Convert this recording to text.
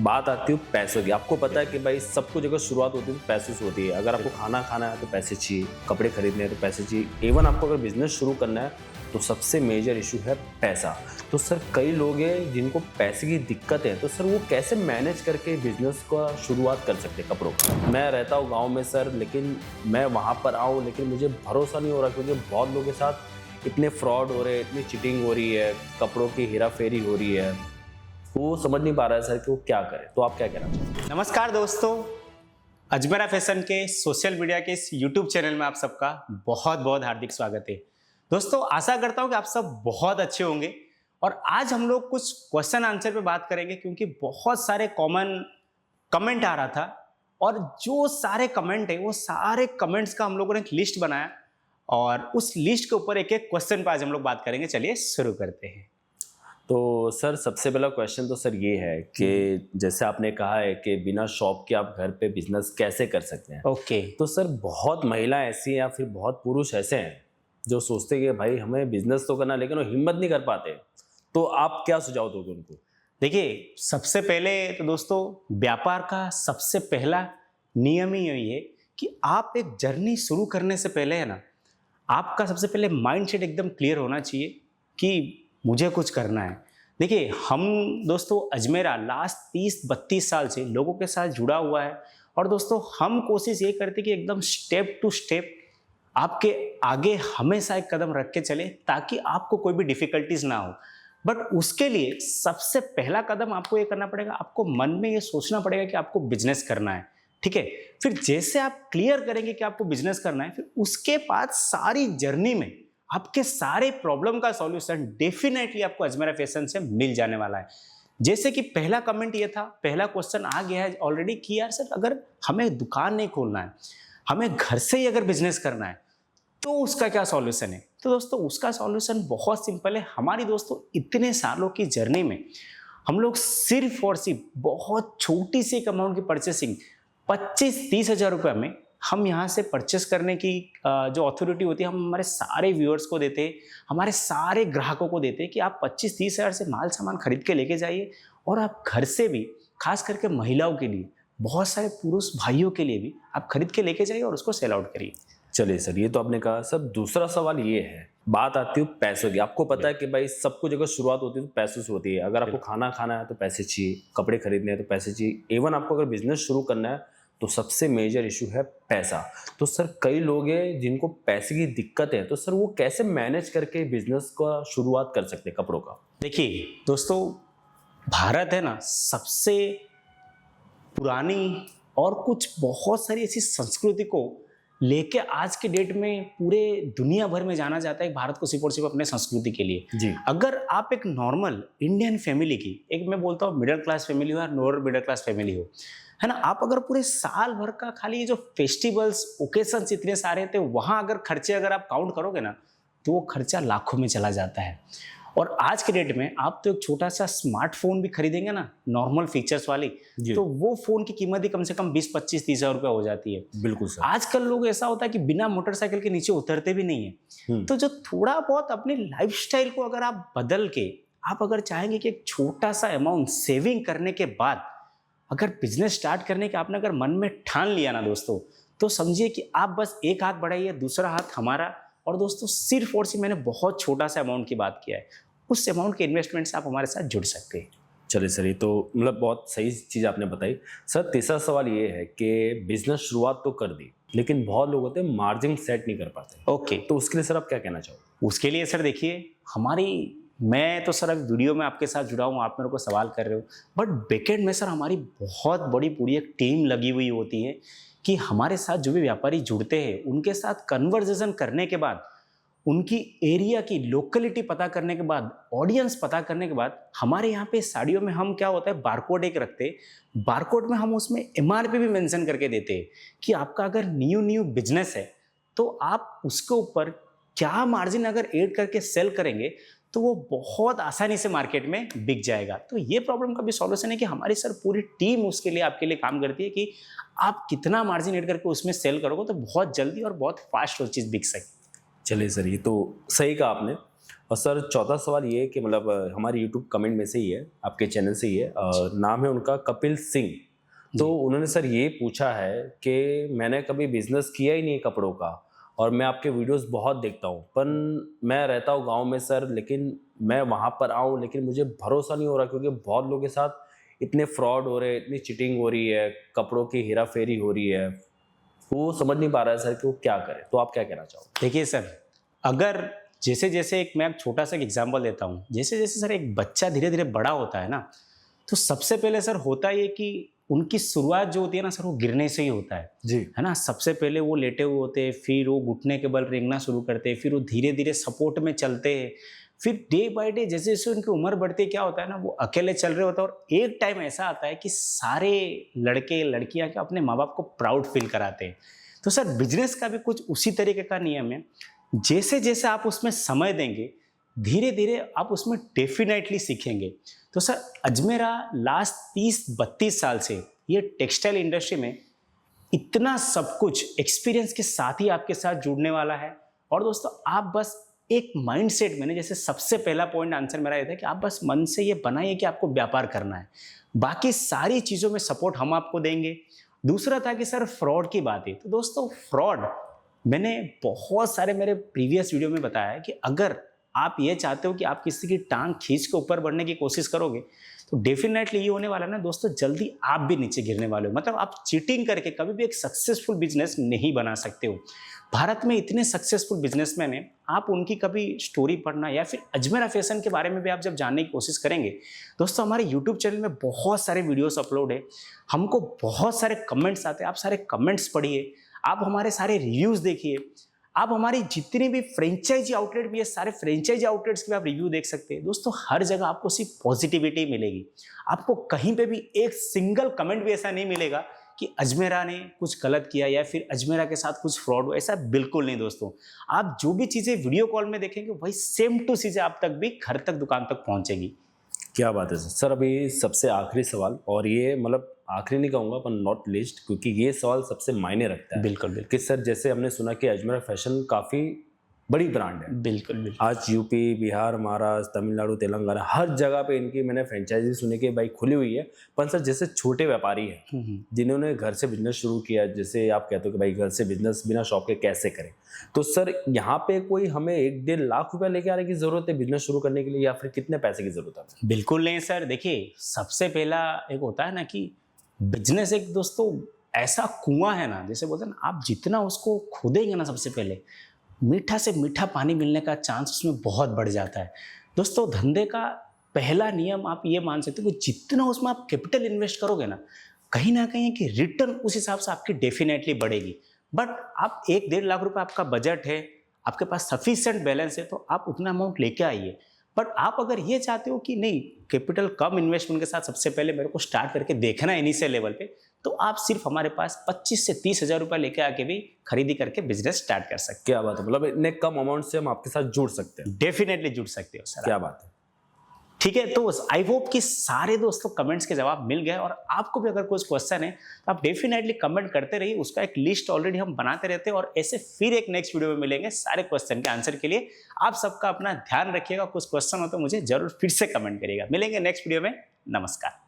बात आती है पैसों की। आपको पता है कि भाई सब कुछ अगर शुरुआत होती है तो पैसे से होती है। अगर आपको खाना खाना है तो पैसे चाहिए, कपड़े खरीदने हैं तो पैसे चाहिए। इवन आपको अगर बिजनेस शुरू करना है तो सबसे मेजर इशू है पैसा। तो सर कई लोग हैं जिनको पैसे की दिक्कत है, तो सर वो कैसे मैनेज करके बिजनेस का शुरुआत कर सकते हैं कपड़ों का। मैं रहता हूँ गाँव में सर, लेकिन मैं वहाँ पर आऊँ लेकिन मुझे भरोसा नहीं हो रहा, क्योंकि बहुत लोगों के साथ इतने फ्रॉड हो रहे हैं, इतनी चीटिंग हो रही है, कपड़ों की हेरा फेरी हो रही है। वो समझ नहीं पा रहा है सर कि वो क्या करे। तो आप क्या कहना चाहते हैं? नमस्कार दोस्तों, अजमेरा फैशन के सोशल मीडिया के इस यूट्यूब चैनल में आप सबका बहुत बहुत हार्दिक स्वागत है। दोस्तों, आशा करता हूं कि आप सब बहुत अच्छे होंगे और आज हम लोग कुछ क्वेश्चन आंसर पे बात करेंगे, क्योंकि बहुत सारे कॉमन कमेंट आ रहा था और जो सारे कमेंट है वो सारे कमेंट्स का हम लोगों ने एक लिस्ट बनाया और उस लिस्ट के ऊपर एक एक क्वेश्चन पे आज हम लोग बात करेंगे। चलिए शुरू करते हैं। तो सर सबसे पहला क्वेश्चन तो सर ये है कि जैसे आपने कहा है कि बिना शॉप के आप घर पे बिजनेस कैसे कर सकते हैं। ओके, तो सर बहुत महिलाएं ऐसी हैं या फिर बहुत पुरुष ऐसे हैं जो सोचते हैं कि भाई हमें बिजनेस तो करना है, लेकिन वो हिम्मत नहीं कर पाते। तो आप क्या सुझाव दोगे उनको? देखिए, सबसे पहले तो दोस्तों व्यापार का सबसे पहला नियम ही यही है कि आप एक जर्नी शुरू करने से पहले है ना, आपका सबसे पहले माइंडसेट एकदम क्लियर होना चाहिए कि मुझे कुछ करना है। देखिए, हम दोस्तों अजमेरा लास्ट 30-32 साल से लोगों के साथ जुड़ा हुआ है और दोस्तों हम कोशिश ये करते कि एकदम स्टेप टू स्टेप आपके आगे हमेशा एक कदम रख के चले, ताकि आपको कोई भी डिफिकल्टीज ना हो। बट उसके लिए सबसे पहला कदम आपको ये करना पड़ेगा, आपको मन में ये सोचना पड़ेगा कि आपको बिजनेस करना है। ठीक है, फिर जैसे आप क्लियर करेंगे कि आपको बिजनेस करना है, फिर उसके बाद सारी जर्नी में आपके सारे प्रॉब्लम का सॉल्यूशन डेफिनेटली आपको अजमेरा फैशन से मिल जाने वाला है। जैसे कि पहला कमेंट ये था, पहला क्वेश्चन आ गया है ऑलरेडी कि यार सर, अगर हमें दुकान नहीं खोलना है, हमें घर से ही अगर बिजनेस करना है, तो उसका क्या सॉल्यूशन है? तो दोस्तों उसका सॉल्यूशन बहुत सिंपल है। हमारी दोस्तों इतने सालों की जर्नी में हम लोग सिर्फ और सिर्फ बहुत छोटी सी एक अमाउंट की परचेसिंग 25-30 हज़ार रुपये में हम यहाँ से परचेस करने की जो अथॉरिटी होती है, हम हमारे सारे व्यूअर्स को देते हैं, हमारे सारे ग्राहकों को देते हैं कि आप 25-30 हज़ार से माल सामान खरीद के लेके जाइए और आप घर से भी, खास करके महिलाओं के लिए, बहुत सारे पुरुष भाइयों के लिए भी आप खरीद के लेके जाइए और उसको सेल आउट करिए। चलिए सर, ये तो आपने कहा। सर दूसरा सवाल ये है, बात आती है पैसों की। आपको पता है कि भाई सब कुछ अगर शुरुआत होती है तो पैसों से होती है। अगर आपको खाना खाना है तो पैसे चाहिए, कपड़े खरीदने हैं तो पैसे चाहिए। इवन आपको अगर बिजनेस शुरू करना है तो सबसे मेजर इशू है पैसा। तो सर कई लोग हैं जिनको पैसे की दिक्कत है, तो सर वो कैसे मैनेज करके बिजनेस का शुरुआत कर सकते हैं कपड़ों का? देखिए दोस्तों, भारत है ना सबसे पुरानी और कुछ बहुत सारी ऐसी संस्कृति को लेके आज के डेट में पूरे दुनिया भर में जाना जाता है भारत को सिर्फ और सिर्फ अपने संस्कृति के लिए। जी। अगर आप एक नॉर्मल इंडियन फैमिली की, एक मैं बोलता हूँ मिडिल क्लास फैमिली हो या लोअर मिडिल क्लास फैमिली हो, है ना, आप अगर पूरे साल भर का खाली ये जो फेस्टिवल्स ओकेशंस इतने सारे थे, वहां अगर खर्चे अगर आप काउंट करोगे ना, तो वो खर्चा लाखों में चला जाता है। और आज के डेट में आप तो एक छोटा सा स्मार्टफोन भी खरीदेंगे ना, नॉर्मल फीचर्स वाली, तो वो फोन की कीमत ही कम से कम 20-25-30 हज़ार रुपया हो जाती है। बिल्कुल सर। आजकल लोग ऐसा होता है कि बिना मोटरसाइकिल के नीचे उतरते भी नहीं है। तो जो थोड़ा बहुत अपनी लाइफस्टाइल को अगर आप बदल के, आप अगर चाहेंगे कि एक छोटा सा अमाउंट सेविंग करने के बाद अगर बिजनेस स्टार्ट करने के आपने अगर मन में ठान लिया ना दोस्तों, तो समझिए कि आप बस एक हाथ बढ़ाइए, दूसरा हाथ हमारा। और दोस्तों सिर्फ और सिर्फ मैंने बहुत छोटा सा अमाउंट की बात किया है, उस अमाउंट के इन्वेस्टमेंट से आप हमारे साथ जुड़ सकते हैं। चलिए सर, ये तो मतलब बहुत सही चीज़ आपने बताई। सर तीसरा सवाल ये है कि बिजनेस शुरुआत तो कर दी, लेकिन बहुत लोग होते हैं मार्जिन सेट नहीं कर पाते। ओके, तो उसके लिए सर आप क्या कहना चाहोगे? उसके लिए सर देखिए, मैं तो सर अभी वीडियो में आपके साथ जुड़ा हूँ, आप मेरे को सवाल कर रहे हो, बट बैकएंड में सर हमारी बहुत बड़ी पूरी एक टीम लगी हुई होती है कि हमारे साथ जो भी व्यापारी जुड़ते हैं उनके साथ कन्वर्सेशन करने के बाद, उनकी एरिया की लोकेलिटी पता करने के बाद, ऑडियंस पता करने के बाद, हमारे यहाँ पे साड़ियों में हम क्या होता है, बारकोड एक रखते हैं। बारकोड में हम उसमें एमआरपी भी मेंशन करके देते हैं कि आपका अगर न्यू बिजनेस है तो आप उसके ऊपर क्या मार्जिन अगर ऐड करके सेल करेंगे तो वो बहुत आसानी से मार्केट में बिक जाएगा। तो ये प्रॉब्लम का भी सॉल्यूशन है कि हमारी सर पूरी टीम उसके लिए आपके लिए काम करती है कि आप कितना मार्जिन ऐड करके उसमें सेल करोगे तो बहुत जल्दी और बहुत फास्ट वो चीज़ बिक सके। चलिए सर, ये तो सही कहा आपने। और सर चौथा सवाल ये है कि मतलब हमारे यूट्यूब कमेंट में से ही है, आपके चैनल से ही है, नाम है उनका कपिल सिंह। तो उन्होंने सर ये पूछा है कि मैंने कभी बिजनेस किया ही नहीं है कपड़ों का, और मैं आपके वीडियोस बहुत देखता हूँ, पर मैं रहता हूँ गांव में सर, लेकिन मैं वहाँ पर आऊँ लेकिन मुझे भरोसा नहीं हो रहा, क्योंकि बहुत लोगों के साथ इतने फ्रॉड हो रहे हैं, इतनी चीटिंग हो रही है, कपड़ों की हेरा फेरी हो रही है, वो समझ नहीं पा रहा है सर कि वो क्या करे। तो आप क्या कहना चाहोगे? देखिए सर, अगर जैसे जैसे एक मैं छोटा सा एग्जांपल देता हूँ, जैसे जैसे सर एक बच्चा धीरे धीरे बड़ा होता है ना, तो सबसे पहले सर होता ये कि उनकी शुरुआत जो होती है ना सर, वो गिरने से ही होता है ना। सबसे पहले वो लेटे हुए होते हैं, फिर वो घुटने के बल रेंगना शुरू करते हैं, फिर वो धीरे धीरे सपोर्ट में चलते हैं, फिर डे बाय डे जैसे जैसे उनकी उम्र बढ़ती है क्या होता है ना, वो अकेले चल रहे होते हैं, और एक टाइम ऐसा आता है कि सारे लड़के लड़कियां क्या अपने माँ बाप को प्राउड फील कराते हैं। तो सर बिजनेस का भी कुछ उसी तरीके का नियम है, जैसे जैसे आप उसमें समय देंगे धीरे धीरे आप उसमें डेफिनेटली सीखेंगे। तो सर अजमेरा लास्ट 30-32 साल से ये टेक्सटाइल इंडस्ट्री में इतना सब कुछ एक्सपीरियंस के साथ ही आपके साथ जुड़ने वाला है। और दोस्तों आप बस एक माइंडसेट, मैंने जैसे सबसे पहला पॉइंट आंसर मेरा ये था कि आप बस मन से ये बनाइए कि आपको व्यापार करना है, बाकी सारी चीज़ों में सपोर्ट हम आपको देंगे। दूसरा था कि सर फ्रॉड की बात है, तो दोस्तों फ्रॉड मैंने बहुत सारे मेरे प्रीवियस वीडियो में बताया है कि अगर आप ये चाहते हो कि आप किसी की टांग खींच के ऊपर बढ़ने की कोशिश करोगे तो डेफिनेटली ये होने वाला ना दोस्तों, जल्दी आप भी नीचे गिरने वाले हो। मतलब आप चीटिंग करके कभी भी एक सक्सेसफुल बिजनेस नहीं बना सकते हो। भारत में इतने सक्सेसफुल बिजनेसमैन हैं, आप उनकी कभी स्टोरी पढ़ना या फिर अजमेरा फैशन के बारे में भी आप जब जानने की कोशिश करेंगे, दोस्तों हमारे यूट्यूब चैनल में बहुत सारे वीडियोस अपलोड है, हमको बहुत सारे कमेंट्स आते हैं, आप सारे कमेंट्स पढ़िए, आप हमारे सारे रिव्यूज देखिए, आप हमारी जितनी भी फ्रेंचाइजी आउटलेट भी है, सारे फ्रेंचाइजी आउटलेट्स के आप रिव्यू देख सकते हैं। दोस्तों हर जगह आपको सिर्फ पॉजिटिविटी मिलेगी, आपको कहीं पे भी एक सिंगल कमेंट भी ऐसा नहीं मिलेगा कि अजमेरा ने कुछ गलत किया या फिर अजमेरा के साथ कुछ फ्रॉड हो, ऐसा बिल्कुल नहीं दोस्तों। आप जो भी चीज़ें वीडियो कॉल में देखेंगे वही सेम टू चीज़ें आप तक भी घर तक दुकान तक पहुंचेगी। क्या बात है सर। अभी सबसे आखिरी सवाल, और ये मतलब आखिरी नहीं कहूँगा पर नॉट लिस्ट, क्योंकि ये सवाल सबसे मायने रखता है। बिल्कुल बिल्कुल। कि सर जैसे हमने सुना कि अजमेरा फैशन काफ़ी बड़ी ब्रांड है, बिल्कुल बिल्कुल। आज यूपी, बिहार, महाराष्ट्र, तमिलनाडु, तेलंगाना हर जगह पे इनकी मैंने फ्रेंचाइजी सुनी कि भाई खुली हुई है। पर सर जैसे छोटे व्यापारी हैं जिन्होंने घर से बिजनेस शुरू किया, जैसे आप कहते हो कि भाई घर से बिजनेस बिना शॉप के कैसे करें, तो सर यहाँ पे कोई हमें 1-1.5 लाख रुपया लेके आने की जरूरत है बिजनेस शुरू करने के लिए, या फिर कितने पैसे की जरूरत है? बिल्कुल नहीं सर। देखिए सबसे पहला एक होता है ना कि बिजनेस एक दोस्तों ऐसा कुआं है ना, जैसे बोलते हैं ना, आप जितना उसको खोदेंगे ना सबसे पहले मीठा से मीठा पानी मिलने का चांस उसमें बहुत बढ़ जाता है। दोस्तों धंधे का पहला नियम आप ये मान सकते हो कि जितना उसमें आप कैपिटल इन्वेस्ट करोगे ना कहीं कि रिटर्न उस हिसाब से आपकी डेफिनेटली बढ़ेगी। बट आप 1-1.5 लाख रुपए आपका बजट है, आपके पास सफिशिएंट बैलेंस है, तो आप उतना अमाउंट लेके आइए। बट आप अगर ये चाहते हो कि नहीं कैपिटल कम इन्वेस्टमेंट के साथ सबसे पहले मेरे को स्टार्ट करके देखना है इनिशियल लेवल पे, तो आप सिर्फ हमारे पास 25 से 30 हज़ार रुपये लेके आके भी खरीदी करके बिजनेस स्टार्ट कर सकते क्या बात है, मतलब इतने कम अमाउंट से हम आपके साथ जुड़ सकते हैं? हैं। डेफिनेटली जुड़ सकते हो सर। क्या बात है। ठीक है, तो आई होप कि सारे दोस्तों कमेंट्स के जवाब मिल गए, और आपको भी अगर कुछ क्वेश्चन है तो आप डेफिनेटली कमेंट करते रहिए, उसका एक लिस्ट ऑलरेडी हम बनाते रहते हैं, और ऐसे फिर एक नेक्स्ट वीडियो में मिलेंगे सारे क्वेश्चन के आंसर के लिए। आप सबका अपना ध्यान रखिएगा, कुछ क्वेश्चन हो तो मुझे जरूर फिर से कमेंट करिएगा। मिलेंगे नेक्स्ट वीडियो में। नमस्कार।